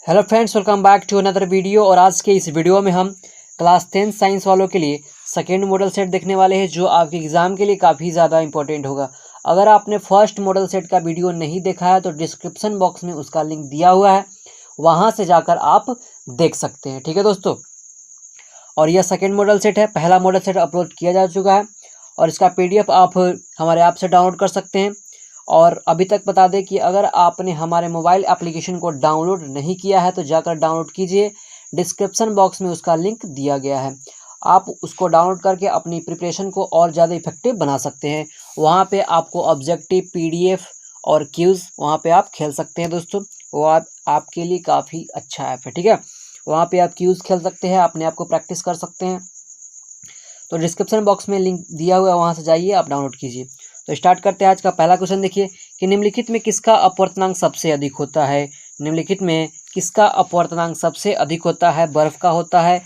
Hello friends, welcome back to another video. और आज के इस वीडियो में हम क्लास 10 साइंस वालों के लिए सेकेंड मॉडल सेट देखने वाले हैं, जो आपके एग्ज़ाम के लिए काफ़ी ज़्यादा इंपॉर्टेंट होगा। अगर आपने फर्स्ट मॉडल सेट का वीडियो नहीं देखा है तो डिस्क्रिप्शन बॉक्स में उसका लिंक दिया हुआ है, वहाँ से जाकर आप देख सकते हैं। ठीक है दोस्तों, और यह सेकेंड मॉडल सेट है। पहला मॉडल सेट अपलोड किया जा चुका है और इसका PDF आप हमारे ऐप से डाउनलोड कर सकते हैं। और अभी तक बता दें कि अगर आपने हमारे मोबाइल एप्लीकेशन को डाउनलोड नहीं किया है तो जाकर डाउनलोड कीजिए, डिस्क्रिप्शन बॉक्स में उसका लिंक दिया गया है। आप उसको डाउनलोड करके अपनी प्रिपरेशन को और ज़्यादा इफेक्टिव बना सकते हैं। वहाँ पे आपको ऑब्जेक्टिव, PDF और क्यूज़ वहाँ पे आप खेल सकते हैं दोस्तों। वो आपके लिए काफ़ी अच्छा ऐप है। ठीक है, वहाँ पे आप क्यूज़ खेल सकते हैं, अपने आप को प्रैक्टिस कर सकते हैं। तो डिस्क्रिप्शन बॉक्स में लिंक दिया हुआ है, वहाँ से जाइए, आप डाउनलोड कीजिए। तो स्टार्ट करते हैं। आज का पहला क्वेश्चन देखिए कि निम्नलिखित में किसका अपवर्तनांक सबसे अधिक होता है। निम्नलिखित में किसका अपवर्तनांक सबसे अधिक होता है। बर्फ़ का होता है,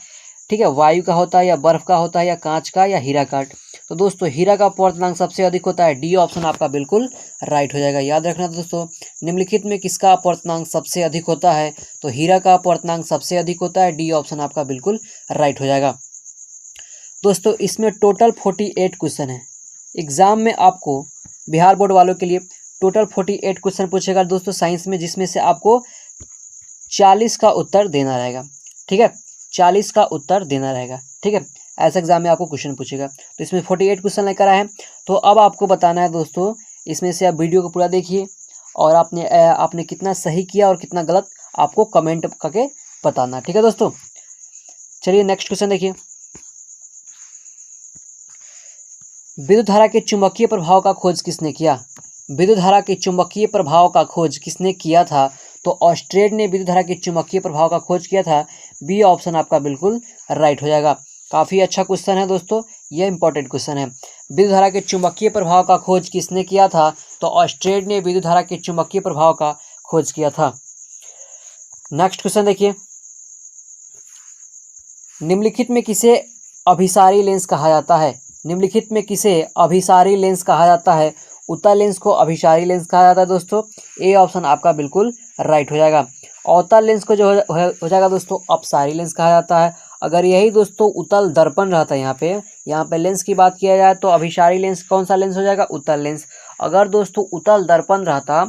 ठीक है, वायु का होता है, या बर्फ़ का होता है, या कांच का, या हीरा का। तो दोस्तों हीरा का अपवर्तनांक सबसे अधिक होता है। डी ऑप्शन आपका बिल्कुल राइट हो जाएगा। याद रखना दोस्तों, निम्नलिखित में किसका अपवर्तनांक सबसे अधिक होता है, तो हीरा का अपवर्तनांक सबसे अधिक होता है। डी ऑप्शन आपका बिल्कुल राइट हो जाएगा। दोस्तों इसमें टोटल 48 क्वेश्चन है। एग्ज़ाम में आपको बिहार बोर्ड वालों के लिए टोटल 48 क्वेश्चन पूछेगा दोस्तों साइंस में, जिसमें से आपको 40 का उत्तर देना रहेगा। ठीक है, 40 का उत्तर देना रहेगा। ठीक है, ऐसा एग्जाम में आपको क्वेश्चन पूछेगा। तो इसमें 48 क्वेश्चन लेकर आए हैं। तो अब आपको बताना है दोस्तों, इसमें से आप वीडियो को पूरा देखिए और आपने कितना सही किया और कितना गलत आपको कमेंट करके बताना। ठीक है दोस्तों, चलिए नेक्स्ट क्वेश्चन देखिए। विद्युत धारा के चुंबकीय प्रभाव का खोज किसने किया। विद्युत धारा के चुंबकीय प्रभाव का खोज किसने किया था, तो ऑस्ट्रेड ने विद्युत धारा के चुंबकीय प्रभाव का खोज किया था। बी ऑप्शन आपका बिल्कुल राइट हो जाएगा। काफ़ी अच्छा क्वेश्चन है दोस्तों, यह इंपॉर्टेंट क्वेश्चन है। विद्युत धारा के चुंबकीय प्रभाव का खोज किसने किया था, तो ऑस्ट्रेड ने विद्युत धारा के चुंबकीय प्रभाव का खोज किया था। नेक्स्ट क्वेश्चन देखिए, निम्नलिखित में किसे अभिसारी लेंस कहा जाता है। निम्नलिखित में किसे अभिसारी लेंस कहा जाता है। उत्तल लेंस को अभिसारी लेंस कहा जाता है दोस्तों। ए ऑप्शन आपका बिल्कुल राइट हो जाएगा। अवतल लेंस को जो हो जाएगा दोस्तों अपसारी लेंस कहा जाता है। अगर यही दोस्तों उत्तल दर्पण रहता है, यहाँ पे लेंस की बात किया जाए तो अभिसारी लेंस कौन सा लेंस हो जाएगा, उत्तल लेंस। अगर दोस्तों उत्तल दर्पण रहता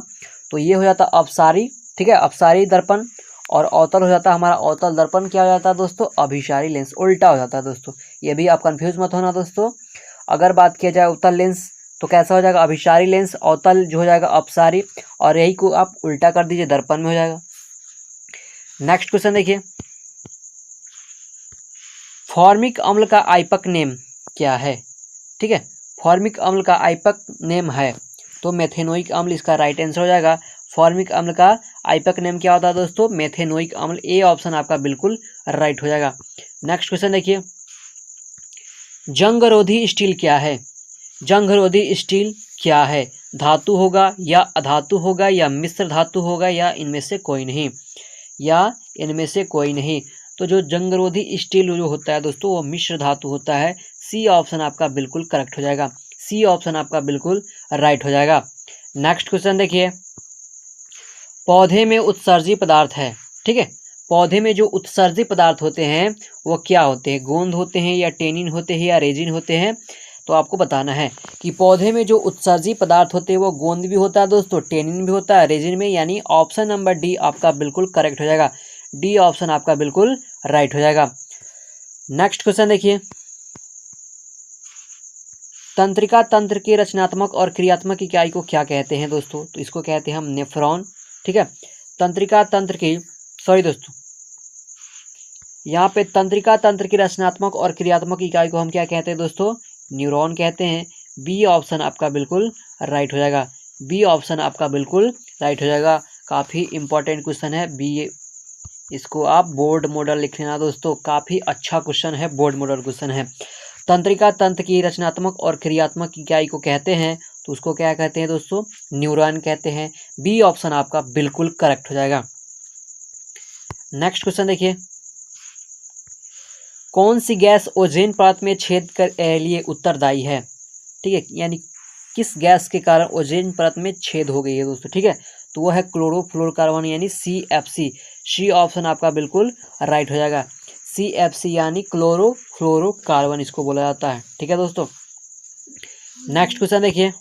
तो ये हो जाता अपसारी। ठीक है, अपसारी दर्पण। और अवतल हो जाता हमारा अवतल दर्पण, क्या हो जाता है दोस्तों, अभिसारी लेंस। उल्टा हो जाता है दोस्तों, ये भी आप कंफ्यूज मत होना दोस्तों। अगर बात किया जाए उत्तल लेंस तो कैसा हो जाएगा, अभिसारी लेंस। अवतल जो हो जाएगा अपसारी, और यही को आप उल्टा कर दीजिए, दर्पण में हो जाएगा। नेक्स्ट क्वेश्चन देखिए, फॉर्मिक अम्ल का आइपक नेम क्या है। ठीक है, फॉर्मिक अम्ल का आइपक नेम है तो मेथेनोइक अम्ल इसका राइट आंसर हो जाएगा। फॉर्मिक अम्ल का आइपक नेम क्या होता है दोस्तों, मेथेनोइक अम्ल। ए ऑप्शन आपका बिल्कुल राइट हो जाएगा। नेक्स्ट क्वेश्चन देखिए, जंगरोधी स्टील क्या है। जंगरोधी स्टील क्या है, धातु होगा या अधातु होगा या मिश्र धातु होगा या इनमें से कोई नहीं, या इनमें से कोई नहीं। तो जो जंगरोधी स्टील जो होता है दोस्तों वो मिश्र धातु होता है। सी ऑप्शन आपका बिल्कुल करेक्ट हो जाएगा। सी ऑप्शन आपका बिल्कुल राइट हो जाएगा। नेक्स्ट क्वेश्चन देखिए, पौधे में उत्सर्जी पदार्थ है। ठीक है, पौधे में जो उत्सर्जी पदार्थ होते हैं वो क्या होते हैं, गोंद होते हैं या टेनिन होते हैं या रेजिन होते हैं। तो आपको बताना है कि पौधे में जो उत्सर्जी पदार्थ होते हैं वो गोंद भी होता है दोस्तों, टेनिन भी होता है, रेजिन में, यानी ऑप्शन नंबर डी आपका बिल्कुल करेक्ट हो जाएगा। डी ऑप्शन आपका बिल्कुल राइट हो जाएगा। नेक्स्ट क्वेश्चन देखिए, तंत्रिका तंत्र की रचनात्मक और क्रियात्मक इकाई को क्या कहते हैं दोस्तों, तो इसको कहते हैं हम नेफ्रॉन। ठीक है, तंत्रिका तंत्र की दोस्तों यहाँ पे तंत्रिका तंत्र की रचनात्मक और क्रियात्मक इकाई को हम क्या कहते हैं दोस्तों, न्यूरॉन कहते हैं। बी ऑप्शन आपका बिल्कुल राइट हो जाएगा। बी ऑप्शन आपका बिल्कुल राइट हो जाएगा। काफ़ी इंपॉर्टेंट क्वेश्चन है बी, इसको आप बोर्ड मॉडल लिख लेना दोस्तों। काफ़ी अच्छा क्वेश्चन है, बोर्ड मॉडल क्वेश्चन है। तंत्रिका तंत्र की रचनात्मक और क्रियात्मक इकाई को कहते हैं तो उसको क्या कहते हैं दोस्तों, न्यूरॉन कहते हैं। बी ऑप्शन आपका बिल्कुल करेक्ट हो जाएगा। नेक्स्ट क्वेश्चन देखिए, कौन सी गैस ओजोन परत में छेद कर लिए उत्तरदायी है। ठीक है, यानी किस गैस के कारण ओजोन परत में छेद हो गई है दोस्तों। ठीक है, तो वो है क्लोरोफ्लोरोकार्बन यानी CFC। सी ऑप्शन आपका बिल्कुल राइट हो जाएगा। CFC यानी क्लोरोफ्लोरोकार्बन इसको बोला जाता है। ठीक है दोस्तों, नेक्स्ट क्वेश्चन देखिए,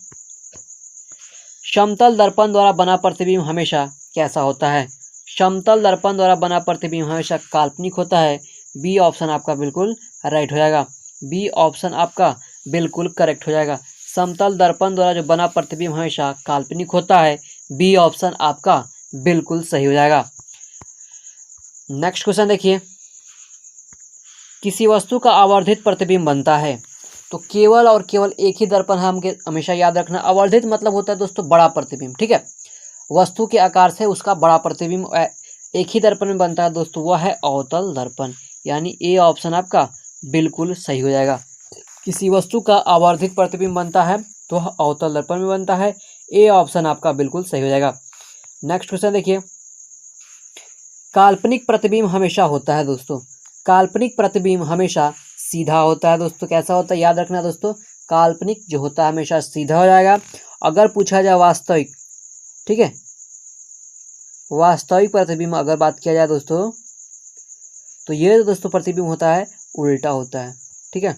समतल दर्पण द्वारा बना प्रतिबिंब हमेशा कैसा होता है? समतल दर्पण द्वारा बना प्रतिबिंब हमेशा काल्पनिक होता है। बी ऑप्शन आपका बिल्कुल राइट हो जाएगा। बी ऑप्शन आपका बिल्कुल करेक्ट हो जाएगा। समतल दर्पण द्वारा जो बना प्रतिबिंब हमेशा काल्पनिक होता है। बी ऑप्शन आपका बिल्कुल सही हो जाएगा। नेक्स्ट क्वेश्चन देखिए, किसी वस्तु का आवर्धित प्रतिबिंब बनता है तो केवल और केवल एक ही दर्पण हम हमेशा याद रखना। आवर्धित मतलब होता है दोस्तों बड़ा प्रतिबिंब। ठीक है, वस्तु के आकार से उसका बड़ा प्रतिबिंब एक ही दर्पण में बनता है दोस्तों, वह है अवतल दर्पण, यानी ए ऑप्शन आपका बिल्कुल सही हो जाएगा। किसी वस्तु का आवर्धित प्रतिबिंब बनता है तो वह अवतल दर्पण में बनता है। ए ऑप्शन आपका बिल्कुल सही हो जाएगा। नेक्स्ट क्वेश्चन देखिए, काल्पनिक प्रतिबिंब हमेशा होता है दोस्तों, काल्पनिक प्रतिबिंब हमेशा सीधा होता है दोस्तों। कैसा होता है याद रखना दोस्तों, काल्पनिक जो होता है हमेशा सीधा हो जाएगा। अगर पूछा जाए वास्तविक, ठीक है, वास्तविक प्रतिबिंब अगर बात किया जाए दोस्तों तो ये दोस्तों प्रतिबिंब होता है उल्टा होता है। ठीक है,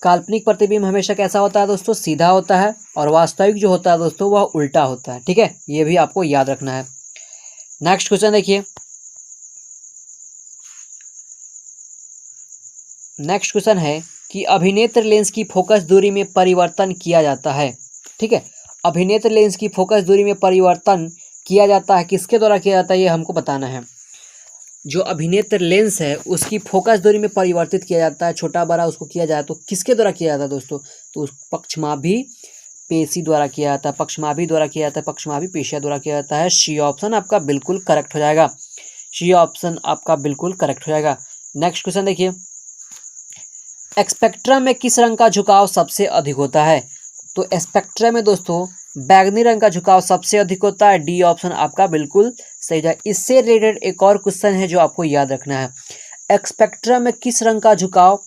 काल्पनिक प्रतिबिंब हमेशा कैसा होता है दोस्तों, सीधा होता है, और वास्तविक जो होता है दोस्तों वह उल्टा होता है। ठीक है, ये भी आपको याद रखना है। नेक्स्ट क्वेश्चन देखिए, नेक्स्ट क्वेश्चन है कि अभिनेत्र लेंस की फोकस दूरी में परिवर्तन किया जाता है। ठीक है, अभिनेत्र लेंस की फोकस दूरी में परिवर्तन किया जाता है, किसके द्वारा किया जाता है ये हमको बताना है। जो अभिनेत्र लेंस है उसकी फोकस दूरी में परिवर्तित किया जाता है, छोटा बड़ा उसको किया जाए तो किसके द्वारा किया जाता है दोस्तों, तो उस पक्षमाभी पेशी द्वारा किया जाता है, पक्षमाभी द्वारा किया जाता है, पक्षमाभी पेशिया द्वारा किया जाता है। सी ऑप्शन आपका बिल्कुल करेक्ट हो जाएगा। सी ऑप्शन आपका बिल्कुल करेक्ट हो जाएगा। नेक्स्ट क्वेश्चन देखिए, स्पेक्ट्रम में किस रंग का झुकाव सबसे अधिक होता है? तो स्पेक्ट्रम में दोस्तों बैगनी रंग का झुकाव सबसे अधिक होता है। डी ऑप्शन आपका बिल्कुल सही है। इससे रिलेटेड एक और क्वेश्चन है जो आपको याद रखना है, स्पेक्ट्रम में किस रंग का झुकाव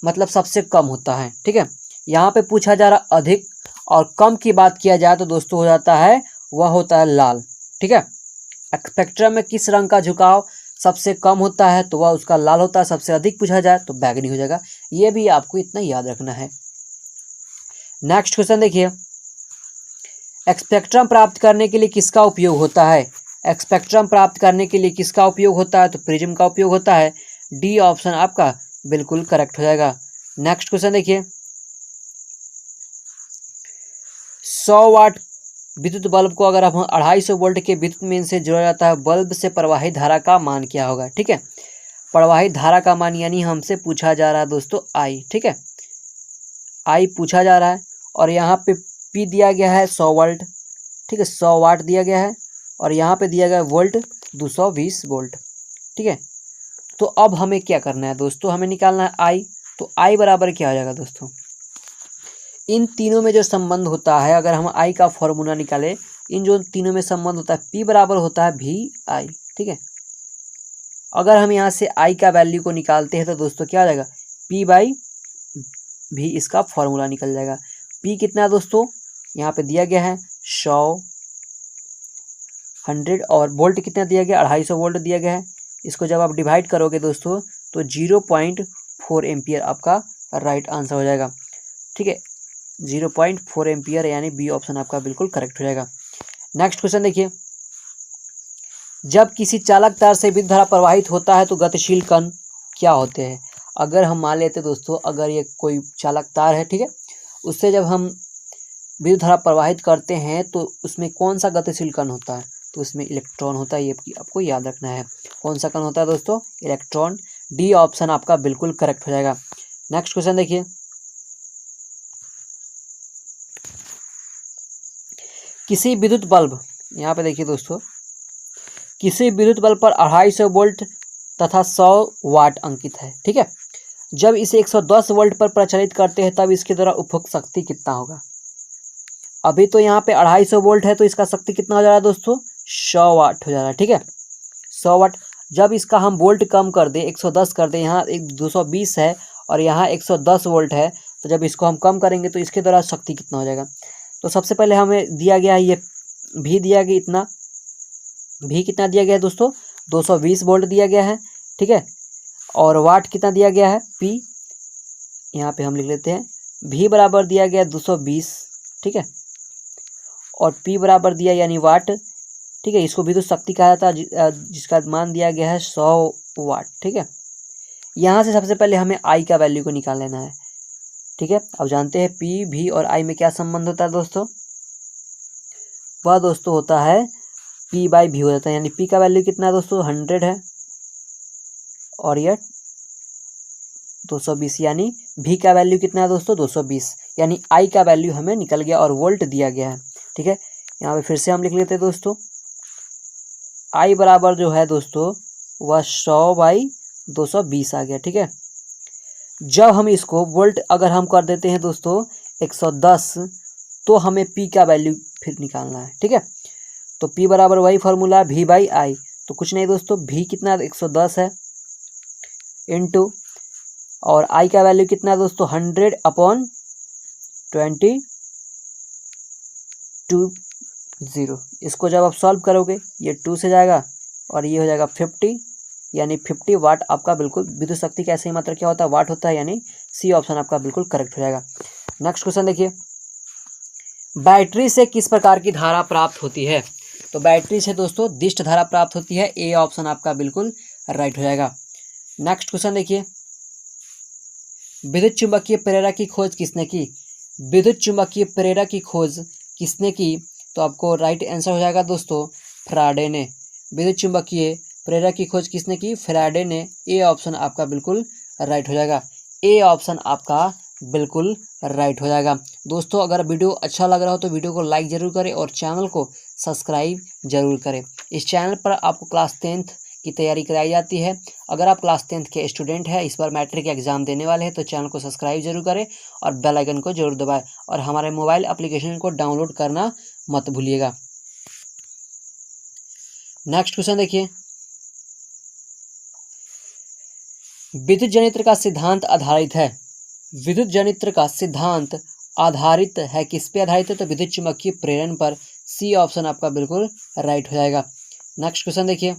मतलब सबसे कम होता है। ठीक है, यहाँ पे पूछा जा रहा अधिक और कम की बात किया जाए तो दोस्तों हो जाता है वह होता है लाल। ठीक है, स्पेक्ट्रम में किस रंग का झुकाव सबसे कम होता है तो वह उसका लाल होता है, सबसे अधिक पूछा जाए तो बैगनी हो जाएगा। ये भी आपको इतना याद रखना है। नेक्स्ट क्वेश्चन देखिए, स्पेक्ट्रम प्राप्त करने के लिए किसका उपयोग होता है? स्पेक्ट्रम प्राप्त करने के लिए किसका उपयोग होता है? तो प्रिज्म का उपयोग होता है। डी ऑप्शन आपका बिल्कुल करेक्ट हो जाएगा। नेक्स्ट क्वेश्चन देखिए, 100 वाट विद्युत बल्ब को अगर हम 250 वोल्ट के विद्युत मेन से जोड़ा जाता है, बल्ब से प्रवाहित धारा का मान क्या होगा? ठीक है, प्रवाहित धारा का मान यानी हमसे पूछा जा रहा है दोस्तों आई। ठीक है, आई पूछा जा रहा है और यहाँ पे पी दिया गया है 100 वोल्ट। ठीक है, 100 वाट दिया गया है और यहाँ पे दिया गया वोल्ट 220 वोल्ट। ठीक है, तो अब हमें क्या करना है दोस्तों, हमें निकालना है आई। तो आई बराबर क्या हो जाएगा दोस्तों, इन तीनों में जो संबंध होता है, अगर हम आई का फॉर्मूला निकालें, इन जो तीनों में संबंध होता है पी बराबर होता है वी आई। ठीक है, अगर हम यहाँ से आई का वैल्यू को निकालते हैं तो दोस्तों क्या हो जाएगा, पी बाई भी इसका फॉर्मूला निकल जाएगा। पी कितना है दोस्तों, यहाँ पे दिया गया है 100 100 और वोल्ट कितना दिया गया 250 वोल्ट दिया गया है। इसको जब आप डिवाइड करोगे दोस्तों तो 0.4 एम्पियर आपका राइट आंसर हो जाएगा। ठीक है, 0.4 एम्पियर यानी बी ऑप्शन आपका बिल्कुल करेक्ट हो जाएगा। नेक्स्ट क्वेश्चन देखिए, जब किसी चालक तार से विद्युत धारा प्रवाहित होता है तो गतिशील कण क्या होते हैं? अगर हम मान लेते दोस्तों, अगर ये कोई चालक तार है, ठीक है, उससे जब हम विद्युत धारा प्रवाहित करते हैं तो उसमें कौन सा गतिशील कण होता है? तो उसमें इलेक्ट्रॉन होता है। ये आपको याद रखना है, कौन सा कण होता है दोस्तों, इलेक्ट्रॉन। डी ऑप्शन आपका बिल्कुल करेक्ट हो जाएगा। नेक्स्ट क्वेश्चन देखिए, किसी विद्युत बल्ब, यहाँ पे देखिए दोस्तों, किसी विद्युत बल्ब पर 250 वोल्ट तथा 100 वाट अंकित है। ठीक है, जब इसे 110 वोल्ट पर प्रचालित करते हैं तब इसके द्वारा उपभोग शक्ति कितना होगा? अभी तो यहाँ पे 250 वोल्ट है तो इसका शक्ति कितना हो जा रहा है दोस्तों, 100 वाट हो जा रहा है। ठीक है, 100 वाट। जब इसका हम वोल्ट कम कर दें, 110 कर दें, यहाँ 220 है और यहाँ 110 वोल्ट है, तो जब इसको हम कम करेंगे तो इसके द्वारा शक्ति कितना हो जाएगा? तो सबसे पहले हमें दिया गया है ये भी दिया गया इतना, भी कितना दिया गया है दोस्तों 220 वोल्ट दिया गया है, ठीक है। और वाट कितना दिया गया है पी, यहाँ पे हम लिख लेते हैं भी बराबर दिया गया 220, ठीक है, और पी बराबर दिया यानी वाट, ठीक है। इसको विद्युत शक्ति कहा जाता है जिसका मान दिया गया है 100 वाट, ठीक है। यहाँ से सबसे पहले हमें आई का वैल्यू को निकाल लेना है, ठीक है। अब जानते हैं पी भी और आई में क्या संबंध होता है दोस्तों, वह दोस्तों होता है पी बाई भी हो जाता है, यानी पी का वैल्यू कितना है दोस्तों 100 है और यह 220, यानी भी का वैल्यू कितना है दोस्तों 220, यानी आई का वैल्यू हमें निकल गया और वोल्ट दिया गया है, ठीक है। यहाँ पे फिर से हम लिख लेते हैं दोस्तों आई बराबर जो है दोस्तों वह 100/220 आ गया, ठीक है। जब हम इसको वोल्ट अगर हम कर देते हैं दोस्तों 110, तो हमें पी का वैल्यू फिर निकालना है, ठीक है। तो पी बराबर वही फार्मूला भी बाई आई, तो कुछ नहीं दोस्तों भी कितना 110 है इनटू, और आई का वैल्यू कितना है दोस्तों 100/20, इसको जब आप सॉल्व करोगे ये 2 से जाएगा और ये हो जाएगा 50, यानी 50 वाट आपका बिल्कुल, विद्युत शक्ति का ऐसे ही मात्रा क्या होता है वाट होता है, यानी सी ऑप्शन आपका बिल्कुल करेक्ट हो जाएगा। नेक्स्ट क्वेश्चन देखिए, बैटरी से किस प्रकार की धारा प्राप्त होती है, तो बैटरी से दोस्तों दिष्ट धारा प्राप्त होती है, ए ऑप्शन आपका बिल्कुल राइट हो जाएगा। नेक्स्ट क्वेश्चन देखिए, विद्युत चुंबकीय प्रेरक की खोज किसने की, विद्युत चुंबकीय प्रेरक की खोज किसने की, तो आपको राइट आंसर हो जाएगा दोस्तों फैराडे ने। विद्युत चुंबकीय प्रेरक की खोज किसने की, फैराडे ने, ए ऑप्शन आपका बिल्कुल राइट हो जाएगा, ए ऑप्शन आपका बिल्कुल राइट हो जाएगा। दोस्तों अगर वीडियो अच्छा लग रहा हो तो वीडियो को लाइक ज़रूर करें और चैनल को सब्सक्राइब जरूर करें। इस चैनल पर आपको क्लास 10th की तैयारी कराई जाती है। अगर आप क्लास 10th के स्टूडेंट हैं, इस बार मैट्रिक एग्जाम देने वाले हैं, तो चैनल को सब्सक्राइब जरूर करें और बेल आइकन को जरूर दबाएं और हमारे मोबाइल एप्लीकेशन को डाउनलोड करना मत भूलिएगा। नेक्स्ट क्वेश्चन देखिए, विद्युत जनित्र का सिद्धांत आधारित है, विद्युत जनित्र का सिद्धांत आधारित है, किस पे आधारित है, तो विद्युत चुंबकीय प्रेरण पर, सी ऑप्शन आपका बिल्कुल राइट हो जाएगा। नेक्स्ट क्वेश्चन देखिए,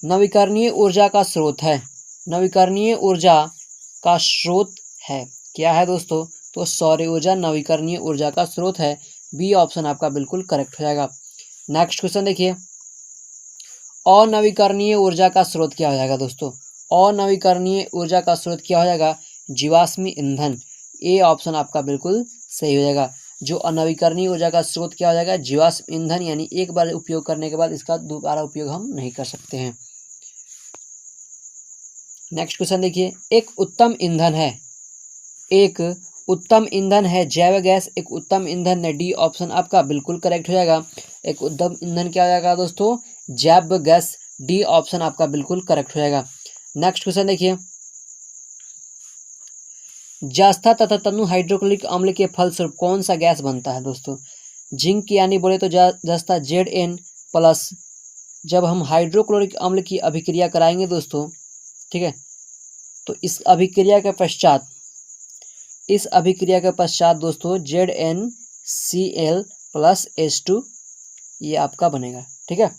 नवीकरणीय ऊर्जा का स्रोत है, नवीकरणीय ऊर्जा का स्रोत है, क्या है दोस्तों, तो सौर ऊर्जा नवीकरणीय ऊर्जा का स्रोत है, बी ऑप्शन आपका बिल्कुल करेक्ट हो जाएगा। नेक्स्ट क्वेश्चन देखिए, अनवीकरणीय ऊर्जा का स्रोत क्या हो जाएगा दोस्तों, अनवीकरणीय ऊर्जा का स्रोत क्या हो जाएगा, जीवाश्मी ईंधन, ए ऑप्शन आपका बिल्कुल सही हो जाएगा। जो अनवीकरणीय ऊर्जा का स्रोत क्या हो जाएगा, जीवाश्म ईंधन, यानी एक बार उपयोग करने के बाद इसका दोबारा उपयोग हम नहीं कर सकते हैं। नेक्स्ट क्वेश्चन देखिए, एक उत्तम ईंधन है, एक उत्तम ईंधन है जैव गैस, एक उत्तम ईंधन है, डी ऑप्शन आपका बिल्कुल करेक्ट हो जाएगा। एक उत्तम ईंधन क्या हो जाएगा दोस्तों, जैव गैस, डी ऑप्शन आपका बिल्कुल करेक्ट हो जाएगा। नेक्स्ट क्वेश्चन देखिए, जस्ता तथा तनु हाइड्रोक्लोरिक अम्ल के फलस्वरूप कौन सा गैस बनता है दोस्तों, जिंक, यानी बोले तो जस्ता Zn+, जब हम हाइड्रोक्लोरिक अम्ल की अभिक्रिया कराएंगे दोस्तों, ठीक है, तो इस अभिक्रिया के पश्चात दोस्तों ZnCl+H2 ये आपका बनेगा, ठीक है,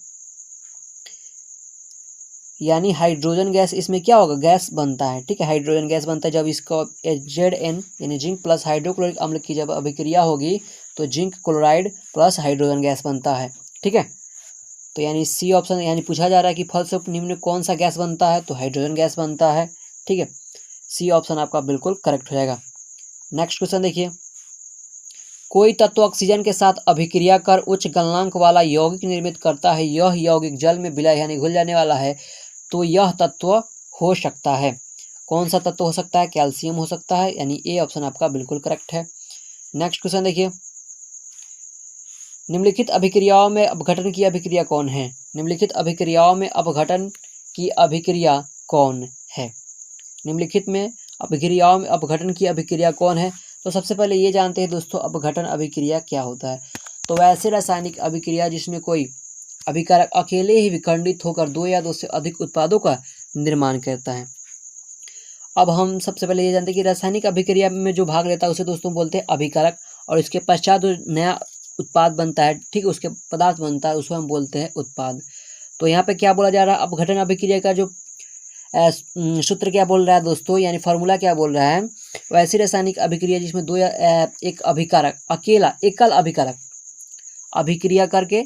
यानी हाइड्रोजन गैस इसमें क्या होगा, गैस बनता है, ठीक है, हाइड्रोजन गैस बनता है। जब इसको Zn यानी जिंक प्लस हाइड्रोक्लोरिक अम्ल की जब अभिक्रिया होगी तो zinc chloride plus hydrogen gas बनता है, ठीक है। तो यानी सी ऑप्शन, यानी पूछा जा रहा है कि फलस्वरूप निम्न कौन सा गैस बनता है, तो हाइड्रोजन गैस बनता है, ठीक है, सी ऑप्शन आपका बिल्कुल करेक्ट हो जाएगा। नेक्स्ट क्वेश्चन देखिए, कोई तत्व ऑक्सीजन के साथ अभिक्रिया कर उच्च गलनांक वाला यौगिक निर्मित करता है, यह यौगिक जल में विलय यानी घुल जाने वाला है, तो यह तत्व हो सकता है, कौन सा तत्व हो सकता है, कैल्शियम हो सकता है, यानी ए ऑप्शन आपका बिल्कुल करेक्ट है। नेक्स्ट क्वेश्चन देखिए, निम्नलिखित अभिक्रियाओं में अपघटन की अभिक्रिया कौन है, निम्नलिखित अभिक्रियाओं में अपघटन की अभिक्रिया कौन है, निम्नलिखित में अभिक्रियाओं में अपघटन की अभिक्रिया कौन है, तो सबसे पहले ये जानते हैं दोस्तों अपघटन अभिक्रिया क्या होता है। तो वैसे रासायनिक अभिक्रिया जिसमें कोई अभिकारक अकेले ही विखंडित होकर दो या दो से अधिक उत्पादों का निर्माण करता है। अब हम सबसे पहले ये जानते हैं कि रासायनिक अभिक्रिया में जो भाग लेता है उसे दोस्तों बोलते हैं अभिकारक, और इसके पश्चात जो नया उत्पाद बनता है, ठीक है, उसके पदार्थ बनता है, उसको हम बोलते हैं उत्पाद। तो यहाँ पे क्या बोला जा रहा है, अपघटन अभिक्रिया का जो सूत्र क्या बोल रहा है दोस्तों, यानी फार्मूला क्या बोल रहा है, वैसी रासायनिक अभिक्रिया जिसमें दो या एक अभिकारक अकेला एकल अभिकारक अभिक्रिया करके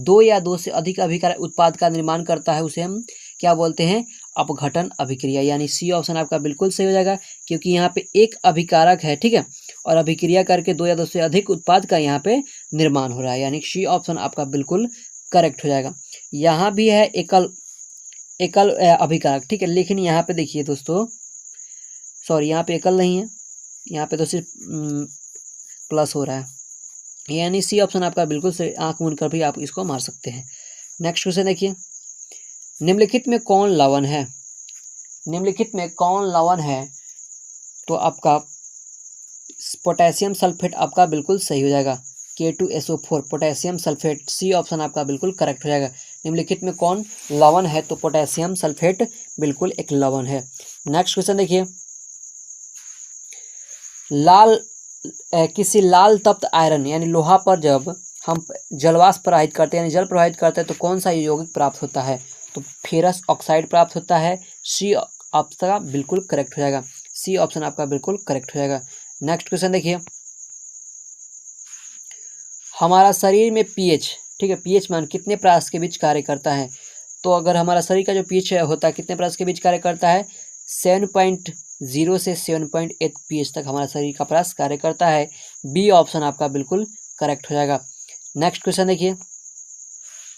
दो या दो से अधिक अभिकारक उत्पाद का निर्माण करता है, उसे हम क्या बोलते हैं, अपघटन अभिक्रिया। यानी सी ऑप्शन आपका बिल्कुल सही हो जाएगा, क्योंकि यहाँ पे एक अभिकारक है, ठीक है, और अभिक्रिया करके दो या दो से अधिक उत्पाद का यहाँ पे निर्माण हो रहा है, यानी सी ऑप्शन आपका बिल्कुल करेक्ट हो जाएगा। यहाँ भी है एकल अभिकारक, ठीक है, लेकिन यहाँ पे देखिए दोस्तों, सॉरी यहाँ पे एकल नहीं है, यहाँ पे तो सिर्फ प्लस हो रहा है, यानी सी ऑप्शन आपका बिल्कुल सही, आंख मूंद कर भी आप इसको मार सकते हैं। नेक्स्ट क्वेश्चन देखिए, निम्नलिखित में कौन लवण है, निम्नलिखित में कौन लवण है, तो आपका पोटेशियम सल्फेट आपका बिल्कुल सही हो जाएगा, K2SO4 potassium sulphate, C option आपका बिल्कुल करेक्ट हो जाएगा। निम्नलिखित में कौन लवण है, तो पोटेशियम सल्फेट बिल्कुल एक लवण है। नेक्स्ट क्वेश्चन देखिए, किसी लाल तप्त आयरन यानी लोहा पर जब हम जलवाष्प प्रवाहित करते हैं यानी जल प्रवाहित करते हैं तो कौन सा यौगिक प्राप्त होता है, तो फेरस ऑक्साइड प्राप्त होता है, सी आपका बिल्कुल करेक्ट हो जाएगा, सी ऑप्शन आपका बिल्कुल करेक्ट हो जाएगा। नेक्स्ट क्वेश्चन देखिए, हमारा शरीर में पीएच, ठीक है, पीएच मान कितने प्रास के बीच कार्य करता है, तो अगर हमारा शरीर का जो पीएच होता है कितने प्रास के बीच कार्य करता है, 7.0 से 7.8 पीएच तक हमारा शरीर का प्रास कार्य करता है, बी ऑप्शन आपका बिल्कुल करेक्ट हो जाएगा। नेक्स्ट क्वेश्चन देखिए,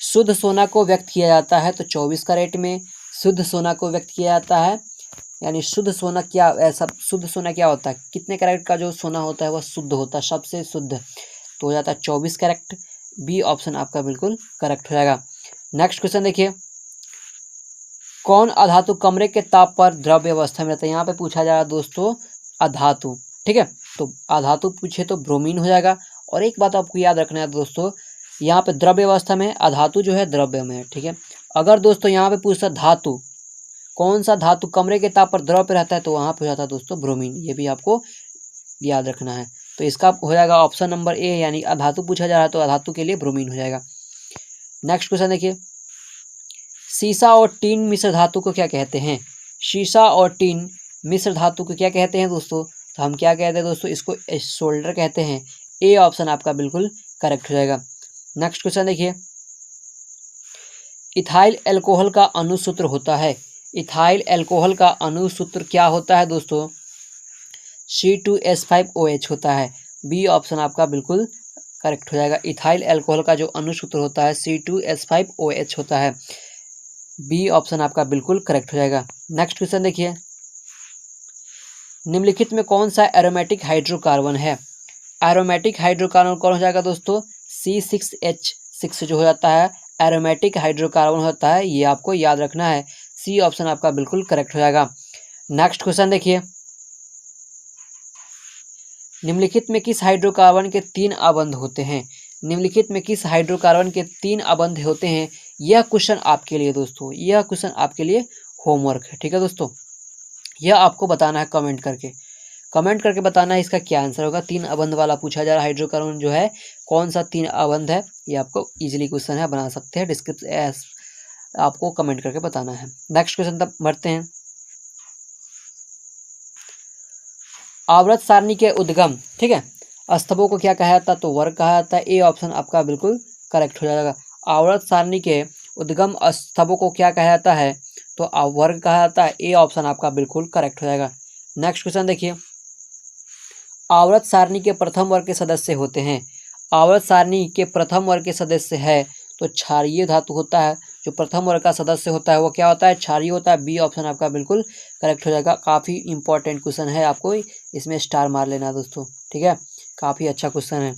शुद्ध सोना को व्यक्त किया जाता है तो 24 कैरेट में शुद्ध सोना को व्यक्त किया जाता है, यानी शुद्ध सोना क्या, ऐसा शुद्ध सोना क्या होता है, कितने कैरेट का जो सोना होता है वह शुद्ध होता है, सबसे शुद्ध, तो हो जाता है 24 कैरेट, बी ऑप्शन आपका बिल्कुल करेक्ट हो जाएगा। नेक्स्ट क्वेश्चन देखिए, कौन अधातु कमरे के ताप पर द्रव्य अवस्था में रहता है, यहाँ पे पूछा जा रहा है दोस्तों अधातु, ठीक है, तो अधातु पूछे तो ब्रोमीन हो जाएगा। और एक बात आपको याद रखना है दोस्तों, यहाँ पे द्रव्य अवस्था में अधातु जो है द्रव्य में है, ठीक है, अगर दोस्तों यहाँ पे पूछता धातु, कौन सा धातु कमरे के ताप पर द्रव पे रहता है, तो वहाँ पे हो जाता है दोस्तों ब्रोमीन, ये भी आपको याद रखना है। तो इसका हो जाएगा ऑप्शन नंबर ए, यानी अधातु पूछा जा रहा है तो अधातु के लिए ब्रोमीन हो जाएगा। नेक्स्ट क्वेश्चन देखिए, सीसा और टीन मिश्र धातु को क्या कहते हैं, सीसा और टीन मिश्र धातु को क्या कहते हैं दोस्तों, तो हम क्या कहते हैं दोस्तों, इसको सोल्डर कहते हैं, ए ऑप्शन आपका बिल्कुल करेक्ट हो जाएगा। नेक्स्ट क्वेश्चन देखिए, इथाइल एल्कोहल का अणुसूत्र होता है, इथाइल एल्कोहल का अणुसूत्र क्या होता है दोस्तों, C2H5OH होता है, बी ऑप्शन आपका बिल्कुल करेक्ट हो जाएगा। इथाइल एल्कोहल का जो अणुसूत्र होता है C2H5OH होता है, बी ऑप्शन आपका बिल्कुल करेक्ट हो जाएगा। नेक्स्ट क्वेश्चन देखिए, निम्नलिखित में कौन सा एरोमेटिक हाइड्रोकार्बन है, एरोमेटिक हाइड्रोकार्बन कौन हो जाएगा दोस्तों, C6H6 जो हो जाता है एरोमेटिक हाइड्रोकार्बन होता है, ये आपको याद रखना है, सी ऑप्शन आपका बिल्कुल करेक्ट हो जाएगा। नेक्स्ट क्वेश्चन देखिए, निम्नलिखित में किस हाइड्रोकार्बन के 3 अबंध होते हैं, निम्नलिखित में किस हाइड्रोकार्बन के 3 अबंध होते हैं, यह क्वेश्चन आपके लिए दोस्तों, यह क्वेश्चन आपके लिए होमवर्क है, ठीक है दोस्तों, यह आपको बताना है कमेंट करके बताना है इसका क्या आंसर होगा। 3 अबंध वाला पूछा जा रहा है हाइड्रोकार्बन जो है कौन सा 3 अबंध है, ये आपको इजीली क्वेश्चन है, बना सकते हैं, डिस्क्रिप्शन आपको कमेंट करके बताना है। नेक्स्ट क्वेश्चन तब बढ़ते हैं, आवर्त सारणी के उद्गम, ठीक है, स्तंभों को क्या कहा जाता है, तो वर्ग कहा जाता है, ए ऑप्शन आपका बिल्कुल करेक्ट हो जाएगा। आवर्त सारणी के उद्गम स्तंभों को क्या कहा जाता है, तो वर्ग कहा जाता है, ए ऑप्शन आपका बिल्कुल करेक्ट हो जाएगा। नेक्स्ट क्वेश्चन देखिए, आवर्त सारणी के प्रथम वर्ग के सदस्य होते हैं, आवर्त सारणी के प्रथम वर्ग के सदस्य है तो क्षारीय धातु होता है, जो प्रथम वर्ग का सदस्य होता है वो क्या होता है, क्षारीय होता है, बी ऑप्शन आपका बिल्कुल करेक्ट हो जाएगा। काफ़ी इंपॉर्टेंट क्वेश्चन है, आपको इसमें स्टार मार लेना दोस्तों, ठीक है, काफ़ी अच्छा क्वेश्चन है।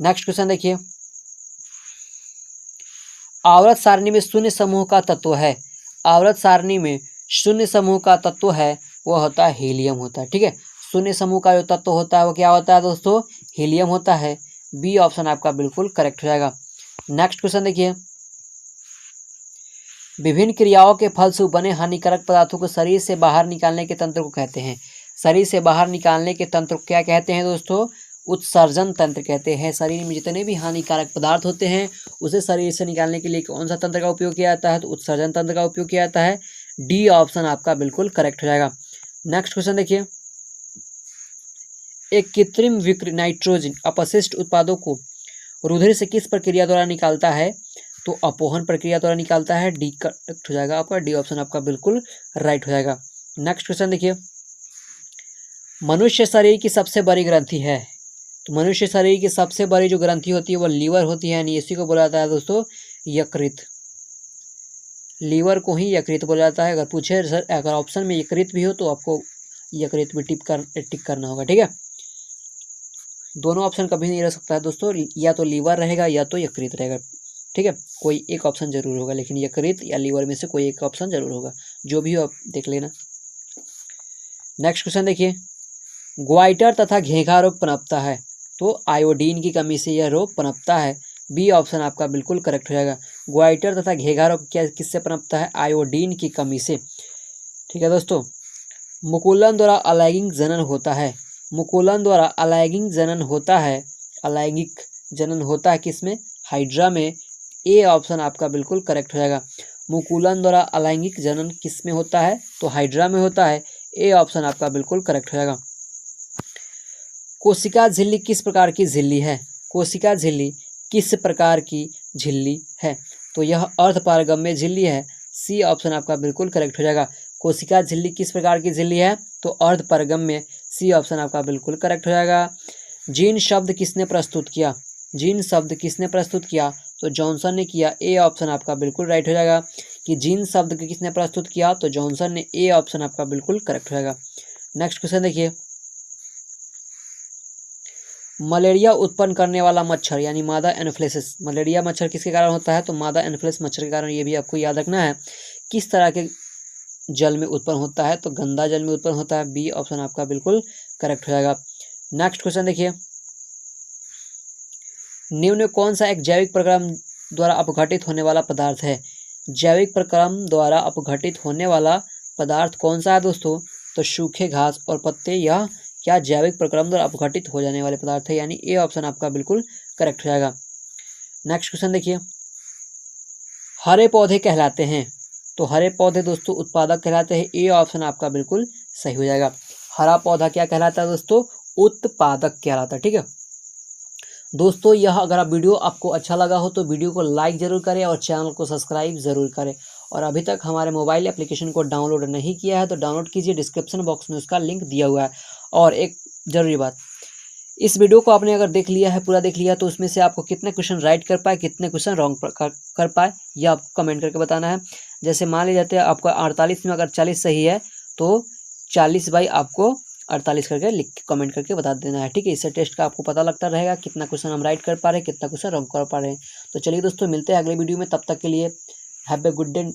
नेक्स्ट क्वेश्चन देखिए, आवर्त सारणी में शून्य समूह का तत्व है, आवर्त सारणी में शून्य समूह का तत्व है वो होता है हीलियम होता है, ठीक है, शून्य समूह का जो तत्व होता है वो क्या होता है दोस्तों, हीलियम होता है, बी ऑप्शन आपका बिल्कुल करेक्ट हो जाएगा। नेक्स्ट क्वेश्चन देखिए, विभिन्न क्रियाओं के फलस्वरूप बने हानिकारक पदार्थों को शरीर से बाहर निकालने के तंत्र को कहते हैं, शरीर से बाहर निकालने के तंत्र को क्या कहते हैं दोस्तों, उत्सर्जन तंत्र कहते हैं। शरीर में जितने भी हानिकारक पदार्थ होते हैं उसे शरीर से निकालने के लिए कौन सा तंत्र का उपयोग किया जाता है? तो उत्सर्जन तंत्र का उपयोग किया जाता है। डी ऑप्शन आपका बिल्कुल करेक्ट हो जाएगा। नेक्स्ट क्वेश्चन देखिए, एक कृत्रिम विक्र नाइट्रोजन अपशिष्ट उत्पादों को रुधिर से किस प्रक्रिया द्वारा निकालता है? तो अपोहन प्रक्रिया द्वारा निकालता है। डी करेक्ट हो जाएगा आपका, डी ऑप्शन आपका बिल्कुल राइट हो जाएगा। नेक्स्ट क्वेश्चन देखिए, मनुष्य शरीर की सबसे बड़ी ग्रंथि है। तो मनुष्य शरीर की सबसे बड़ी जो ग्रंथि होती है वो लीवर होती है, यानी इसी को बोला जाता है दोस्तों यकृत। लीवर को ही यकृत बोला जाता है। अगर पूछे सर अगर ऑप्शन में यकृत भी हो तो आपको यकृत भी टिक करना होगा, ठीक है। दोनों ऑप्शन कभी नहीं रह सकता है दोस्तों, या तो लीवर रहेगा या तो यकृत रहेगा, ठीक है। कोई एक ऑप्शन जरूर होगा, लेकिन यकृत या लीवर में से कोई एक ऑप्शन जरूर होगा, जो भी हो आप देख लेना। नेक्स्ट क्वेश्चन देखिए, ग्वाइटर तथा घेंघा रोग पनपता है। तो आयोडीन की कमी से यह रोग पनपता है। बी ऑप्शन आपका बिल्कुल करेक्ट हो जाएगा। ग्वाइटर तथा घेंघा रोग क्या किससे पनपता है? आयोडीन की कमी से, ठीक है दोस्तों। मुकुलन द्वारा अलैंगिक जनन होता है। मुकुलन द्वारा अलैंगिक जनन होता है। अलैंगिक जनन होता है किसमें? हाइड्रा में। ए ऑप्शन आपका बिल्कुल करेक्ट हो जाएगा। मुकुलन द्वारा अलैंगिक जनन किस में होता है? तो हाइड्रा में होता है। ए ऑप्शन आपका बिल्कुल करेक्ट हो जाएगा। कोशिका झिल्ली किस प्रकार की झिल्ली है? कोशिका झिल्ली किस प्रकार की झिल्ली है? तो यह अर्धपारगम्य झिल्ली है। सी ऑप्शन आपका बिल्कुल करेक्ट हो जाएगा। कोशिका झिल्ली किस प्रकार की झिल्ली है? तो अर्धपारगम्य। सी ऑप्शन आपका बिल्कुल करेक्ट हो जाएगा। जीन शब्द किसने प्रस्तुत किया? जीन शब्द किसने प्रस्तुत किया? तो जॉनसन ने किया। ए ऑप्शन आपका बिल्कुल राइट हो जाएगा कि जीन शब्द किसने प्रस्तुत किया? तो जॉनसन ने। ए ऑप्शन आपका बिल्कुल करेक्ट हो जाएगा। नेक्स्ट क्वेश्चन देखिए, मलेरिया उत्पन्न करने वाला मच्छर यानी मादा एनोफ्लेसिस, मलेरिया मच्छर किसके कारण होता है? तो मादा एनोफ्लेसिस मच्छर के कारण। ये भी आपको याद रखना है। किस तरह के जल में उत्पन्न होता है? तो गंदा जल में उत्पन्न होता है। बी ऑप्शन आपका बिल्कुल करेक्ट हो जाएगा। नेक्स्ट क्वेश्चन देखिए, निम्न कौन सा एक जैविक प्रक्रम द्वारा अपघटित होने वाला पदार्थ है? जैविक प्रक्रम द्वारा अपघटित होने वाला पदार्थ कौन सा है दोस्तों? तो सूखे घास और पत्ते। यह क्या जैविक प्रक्रम द्वारा अपघटित हो जाने वाले पदार्थ है, यानी ए ऑप्शन आपका बिल्कुल करेक्ट हो जाएगा। नेक्स्ट क्वेश्चन देखिए, हरे पौधे कहलाते हैं। तो हरे पौधे दोस्तों उत्पादक कहलाते हैं। ए ऑप्शन आपका बिल्कुल सही हो जाएगा। हरा पौधा क्या कहलाता है दोस्तों? उत्पादक कहलाता है, ठीक है दोस्तों। यह अगर आप वीडियो आपको अच्छा लगा हो तो वीडियो को लाइक जरूर करें और चैनल को सब्सक्राइब जरूर करें। और अभी तक हमारे मोबाइल एप्लीकेशन को डाउनलोड नहीं किया है तो डाउनलोड कीजिए, डिस्क्रिप्शन बॉक्स में उसका लिंक दिया हुआ है। और एक जरूरी बात, इस वीडियो को आपने अगर देख लिया है, पूरा देख लिया, तो उसमें से आपको कितने क्वेश्चन राइट कर पाए, कितने क्वेश्चन रॉन्ग कर पाए, यह आपको कमेंट करके बताना है। जैसे मान लीजिए जाते हैं आपका 48 में अगर 40 सही है तो 40 बाई आपको 48 करके लिख के कमेंट करके बता देना है, ठीक है। इससे टेस्ट का आपको पता लगता रहेगा कितना क्वेश्चन हम राइट कर पा रहे हैं, कितना क्वेश्चन रॉन्ग कर पा रहे हैं। तो चलिए दोस्तों, मिलते हैं अगले वीडियो में। तब तक के लिए हैव ए गुड डे।